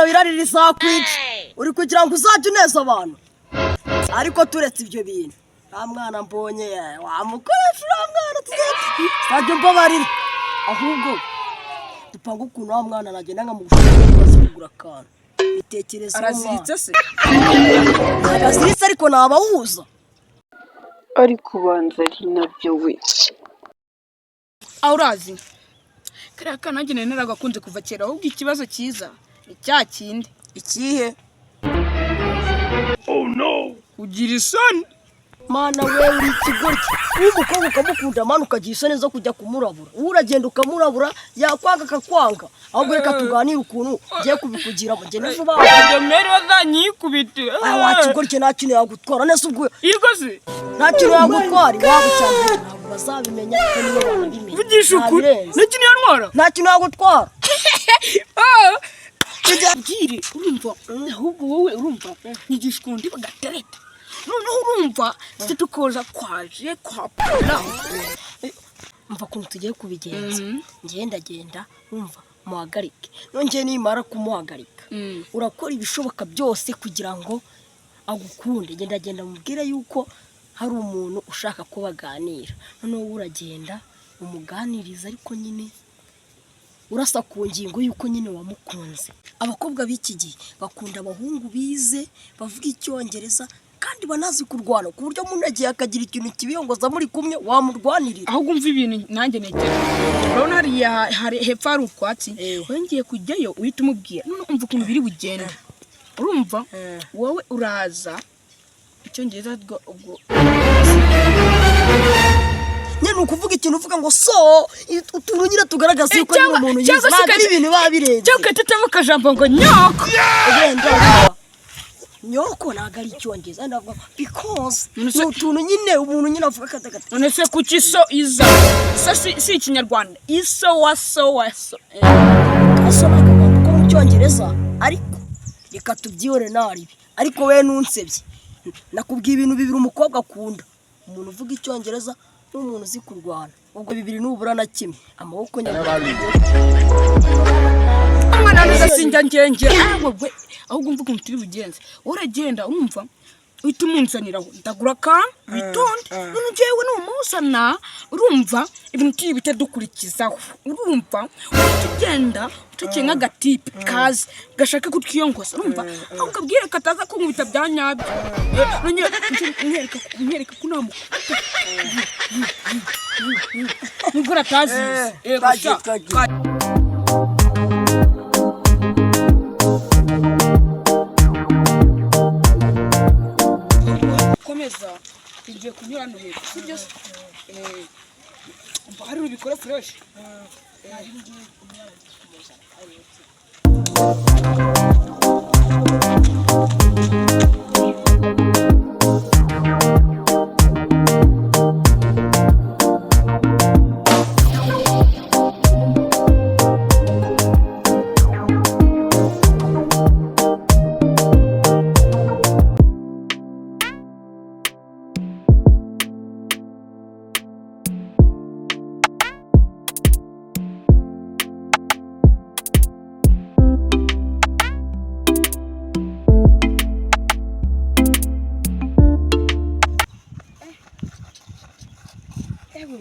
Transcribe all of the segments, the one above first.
mwana wirarira izakwica uri kugira ngo uzajye uneza abantu ariko turetse ibyo bintu nta mwana mbonye wamukoresha uriya mwana tuzajya mbabarira ahubwo dupanga ukuntu wa mwana nagenda nkamugushaka kugura akantu bitekereza araziritse se araziritse ariko ntabawuza ariko ubanza ari nabyo we aho urazi kariya kana nanjye naragakunze kuva kera ahubwo ikibazo cyiza ni cya kindi ikihe oh no ugira isoni mana we uri ikigoryi umukobwa ukamukunda mana ukagira isoni zo kujya kumurabura uragenda ukamurabura yakwanga akakwanga ahubwo reka tuganire ukuntu ugiye kubikugira ngo ngene vuba ibyo mere bazanyikubite wakigoryi nta kintu yagutwara nese ubwo irikoze nta kintu yagutwara iwabo cyane ntabwo bazabimenya ko niyo banabimenya vugisha ukuri nta kintu yantwara nta kintu yagutwara bwire urumva ahubwo wowe urumva nyigisha ukundi bagatereta noneho urumva tukoza kwaje kwa pula mva ukuntu tugiye kubigenza ngenda wumva muhagarike nongeye nimara kumuhagarika urakora ibishoboka byose kugira ngo agukunde genda mubwire yuko hari umuntu ushaka ko baganira noneho uragenda umuganiriza ariko nyine urasa ku ngingo yuko nyine wamukunze abakobwa b'iki gihe bakunda abahungu bize bavuga icyongereza kandi banazi kurwana ku buryo umuntu agiye akagira ikintu kibiyongoza muri kumwe wamurwanirira ahubwo umva ibintu nanjye nekera urabona hari hepfo hari utwatsi wongeye kujyayo uhita umubwira none umva ukuntu biri bugenda urumva wowe uraza icyongereza ubwo nyine ukuvuga ikintu uvuga ngo so utuntu nyine tugaragaza yuko ari umuntu yize ntabwo ari ibintu biba birenze cyangwa tutamo akajambo ngo nyoko nyoko ntabwo ari icyongereza ndavuga because ni utuntu nyine umuntu nyine avuga katakata none se kuki iso iza si ikinyarwanda iso waso aso ntabwo ko mu cyongereza ariko reka tubyihore naribi ariko we nunsebye nakubwiye ibintu bibiri umukobwa akunda umuntu uvuga icyongereza n'umuntu uzi kurwana ubwo bibiri nubura na kimwe amaboko nyabari mwana ndasinjya ngenge ahubwo umva ukuntu turi bugenze uragenda umva uhita umunzaniraho ndagura akantu witonde none njyewe n'umusana urumva ibintu turi bite dukurikizaho urumva utugenda utekeye nk'agatipe kazi gashaka kutwiyongoza urumva aho ukabwire kataza kunkubita bya nyabyo mwereka ko nta nubwo ratazize komeza igiye kunyura hano hepfo sibyo hari ubikora fresh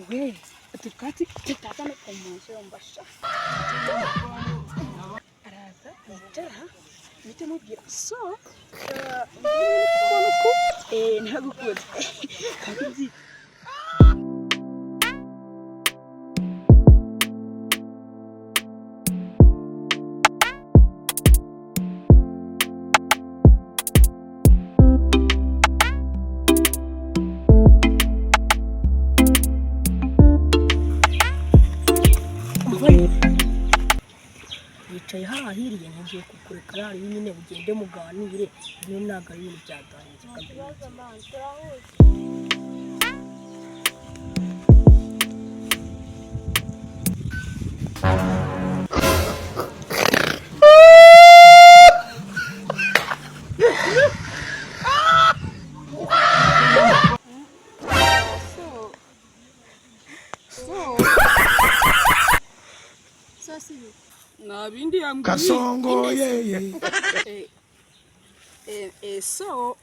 wewe tukati kitaka no kumusha mbasha araza yicara bite mubwira so ntagukuze kandi wicaye hahiriye ngiye kukureka rari nyine ugende muganire niyo ntago ari ibintu byaganiriye nta bindi yambwiye Kasongo yeye. So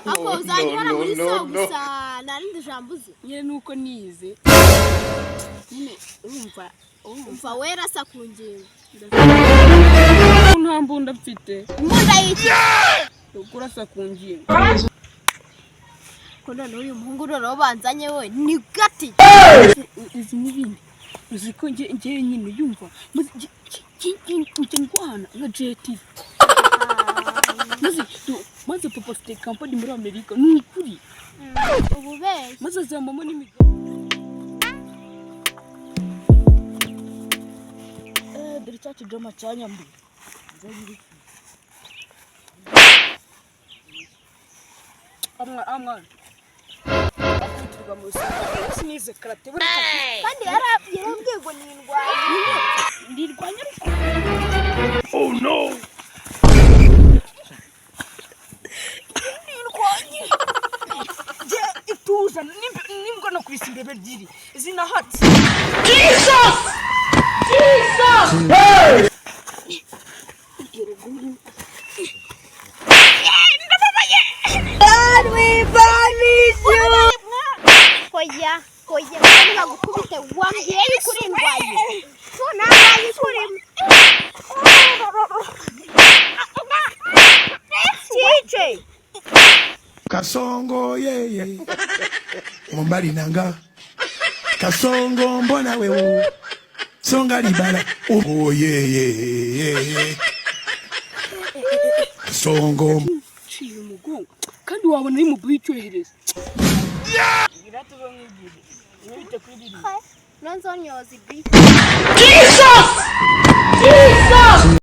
ako uzanyura muri so gusa narindi jambo uzi nyine nuko nize nyine umva wera sa ku ngingo nta mbunda mfite imbunda y'iki kurasa ku ngingo ko none uyu muhungu rero banzanye we ni gati izi n'ibindi uzi ko njye nyine yumva ndwana nka jeti maze papa afite kampani muri Amerika ni ukuri ubu beye maze azamamo n'imigabo dore cya kijoma cyanyambuye amwana akwitirwa mu rusengero sinize karate kandi yarabwiye ngo ndirwanya Oh no. ituza nimbwa no kwisi imbebe ebyiri zinahatse Jesus! Jesus! Hey! Koya mbona gukubite wambye kuri ndwaye so nabaye kuri Chiche Kasongo yeye. Mombali nanga. Kasongo mbona wewe. Songa libala. Oh yeye. Kasongo. ciye umugongo kandi wabona ari mu bwicyohereza iratuba nk'igihe nibite kuri biri nonzonyozi bi Jesus!